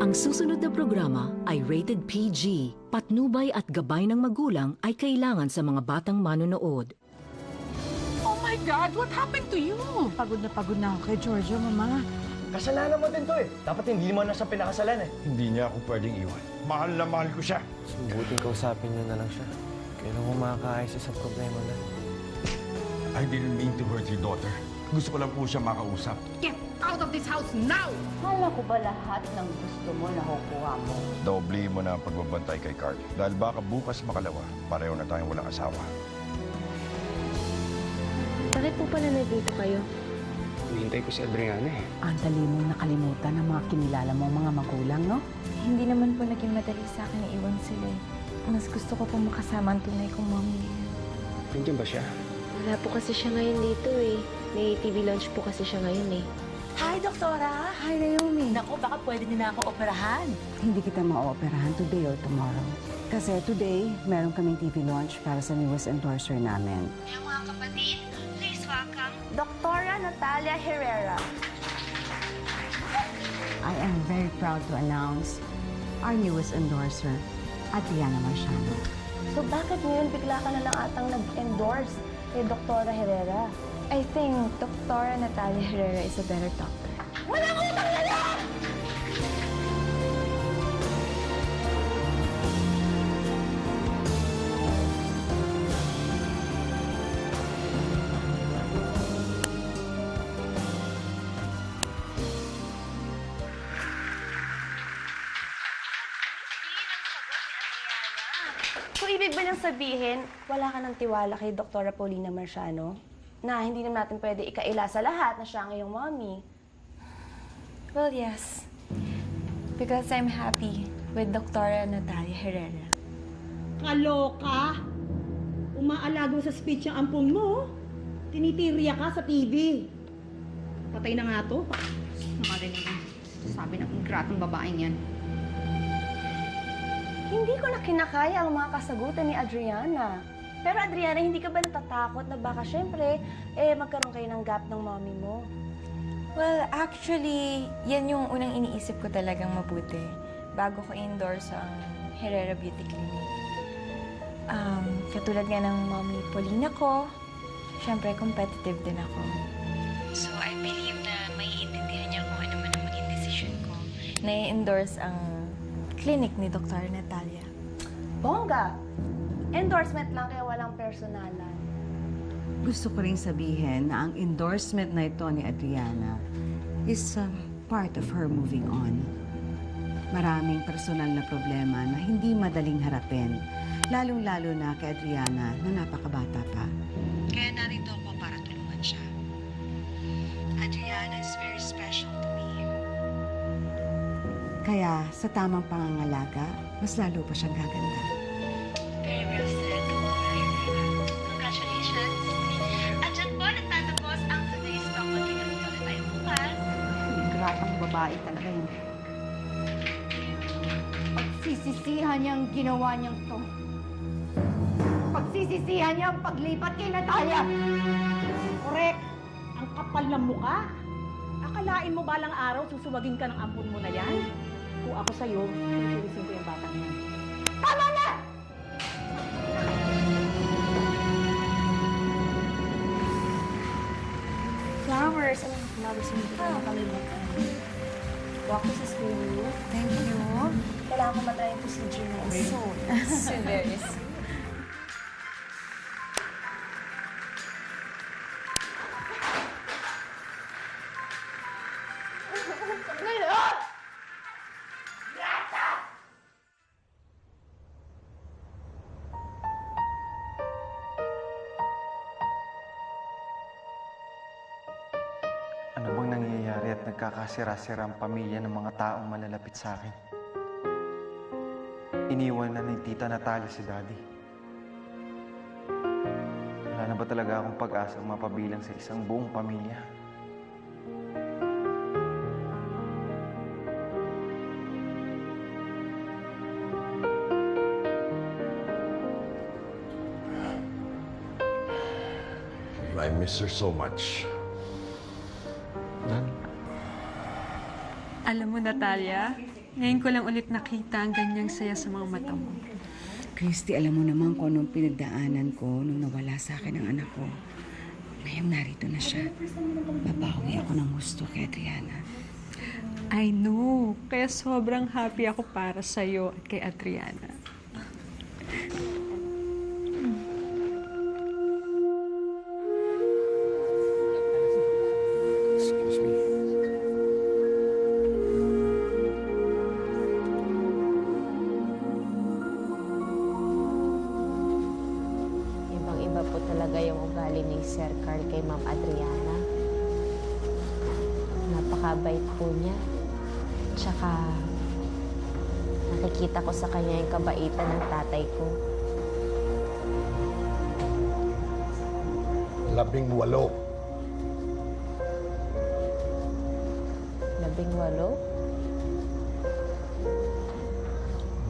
Ang susunod na programa ay rated PG. Patnubay at gabay ng magulang ay kailangan sa mga batang manonood. Oh my God, what happened to you? Pagod na ako kay Giorgio, Mama. Kasalanan mo din to eh. Dapat hindi mo na siya pinakasalan eh. Hindi niya ako pwedeng iwan. Mahal na mahal ko siya. Subuting kausapin niyo na lang siya. Kailan ko makakaayos sa problema na. I didn't mean to hurt your daughter. Gusto ko lang po siya makausap. Get out of this house now! Hala ko ba lahat ng gusto mo nakukuha mo? Doble mo na ang pagbabantay kay Carl. Dahil baka bukas makalawa, pareho na tayong walang asawa. Bakit po pala nandito kayo? Hinihintay ko si Adriana eh. Ang dali mong nakalimutan ng mga kinilala mo mga magulang, no? Hindi naman po naging madali sa akin na iwan sila eh. Mas gusto ko po makasama ang tunay kong mommy ngayon. Nandiyan ba siya? Wala po kasi siya ngayon dito eh. May TV lunch po kasi siya ngayon eh. Hi, Doktora! Hi, Naomi! Naku, baka pwede niyo na ako operahan. Hindi kita ma-operahan today or tomorrow. Kasi today, meron kaming TV launch para sa newest endorser namin. Mga kapatid, please welcome Doktora Natalia Herrera. I am very proud to announce our newest endorser, Adriana Marciano. So bakit ngayon bigla ka na lang atang nag-endorse kay Doktora Herrera? I think Doktora Natalia Herrera is a better doctor. Walang utang na lang! So, ibig ba niyang sabihin, wala ka ng tiwala kay Doktora Paulina Marciano? Na hindi naman natin pwede ikaila sa lahat na siya ang iyong mommy? Well, yes. Because I'm happy with Doktora Natalia Herrera. Kaloka! Umaalago sa speech ang ampong mo. Tinitirya ka sa TV. Patay na nga to. Marinig ang sabi ng ingratong babaeng yan. Hindi ko na kinakaya ang mga kasagutan ni Adriana. Pero Adriana, hindi ka ba natatakot na baka syempre, magkaroon kayo ng gap ng mommy mo? Well, actually, yan yung unang iniisip ko talagang mabuti bago ko endorse ang Herrera Beauty Clinic. Katulad nga ng mommy Paulina ko, syempre competitive din ako. So, I believe na maiintindihan niya kung ano man ang maging decision ko na i-endorse ang clinic ni Dr. Natalia. Bongga! Endorsement lang kaya walang personalan. Gusto ko rin sabihin na ang endorsement na ito ni Adriana is part of her moving on. Maraming personal na problema na hindi madaling harapin, lalong-lalo na kay Adriana na napakabata pa. Kaya narito ako para tulungan siya. Adriana is very special to me. Kaya sa tamang pangangalaga, mas lalo pa siyang gaganda. Very well said. Congratulations. At dyan po nagtatapos ang today's talk. Magkikita na tayo bukas. Ingratong babae talaga yun. Pagsisisihan niya ang ginawa niyang to. Pagsisisihan niya ang paglipat kay Natalia. Correct. Ang kapal ng mukha. Akalain mo balang araw susumagin ka ng ampon mo na yan? Kung ako sa'yo, tuturisin ko yung batang yan. Tama na! Flowers! Flowers mo dito na kalimutan. Walk ko sa school niyo. Thank you. Kailangan ko matry yung procedure na ito. So very sweet. Ano bang nangyayari at nagkakasira-sira ang pamilya ng mga taong malalapit sa akin? Iniwan na ni Tita Natalia si Daddy. Wala na ba talaga akong pag-asang mapabilang sa isang buong pamilya? I miss her so much. Alam mo, Natalia, Ngayon ko lang ulit nakita ang ganyang saya sa mga mata mo. Christy, alam mo naman kung anong pinagdaanan ko nung nawala sa akin ang anak ko. Ngayong narito na siya. Babawi ako ng gusto kay Adriana. I know. Kaya sobrang happy ako para sa'yo at kay Adriana. Excuse me. Ibang-iba po talaga yung ugali ni Sir Carl kay Ma'am Adriana. Napakabait po niya. Tsaka, nakikita ko sa kanya yung kabaitan ng tatay ko. 18. 18?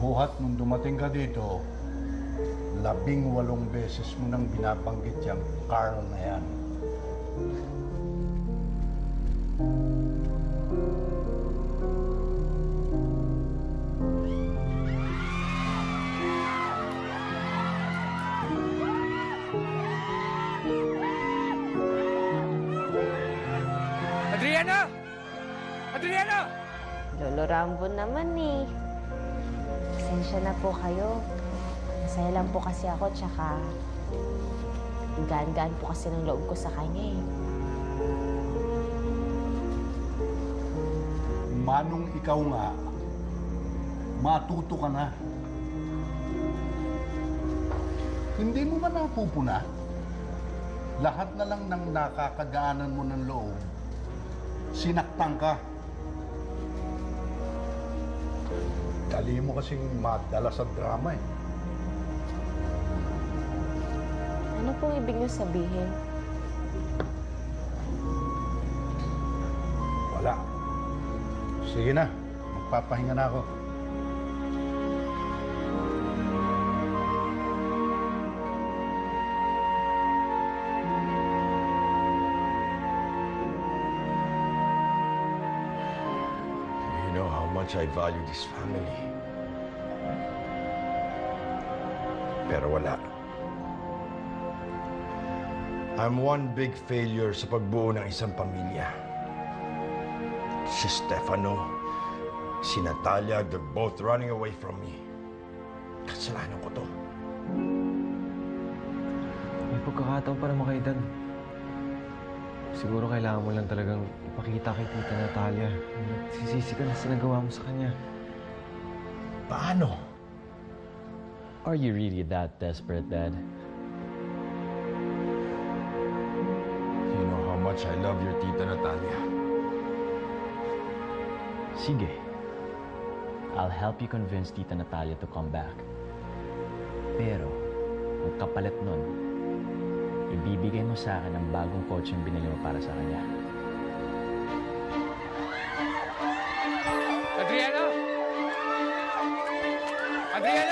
Buhat nung dumating ka dito, 18 beses mo nang binabanggit yung Carl na yan. Adriana! Adriana! Lolo Rambo naman eh. Pasensya na po kayo. Masaya lang po kasi ako, tsaka gaan-gaan po kasi ng loob ko sa kanya eh. Manong ikaw nga, matuto ka na. Hindi mo ba napupuna? Lahat na lang ng nakakagaanan mo ng loob, sinaktan ka. Dali mo kasing madala sa drama eh. Ano pong ibig niyo sabihin? Wala. Sige na, magpapahinga na ako. You know how much I value this family. Pero wala. I'm one big failure sa pagbuo ng isang pamilya. Si Stefano, si Natalia, they're both running away from me. Kasalanan ko to. May pagkakataon pa naman kay Dad. Siguro kailangan mo lang talagang ipakita kay Tita Natalia. Sisisi ka na sa nagawa mo sa kanya. Paano? Are you really that desperate, Dad? You know how much I love your Tita Natalia. Sige. I'll help you convince Tita Natalia to come back. Pero, ang kapalit nun, ibibigay mo sa akin ang bagong kotseng binili mo para sa kanya. Adriana! Adriana!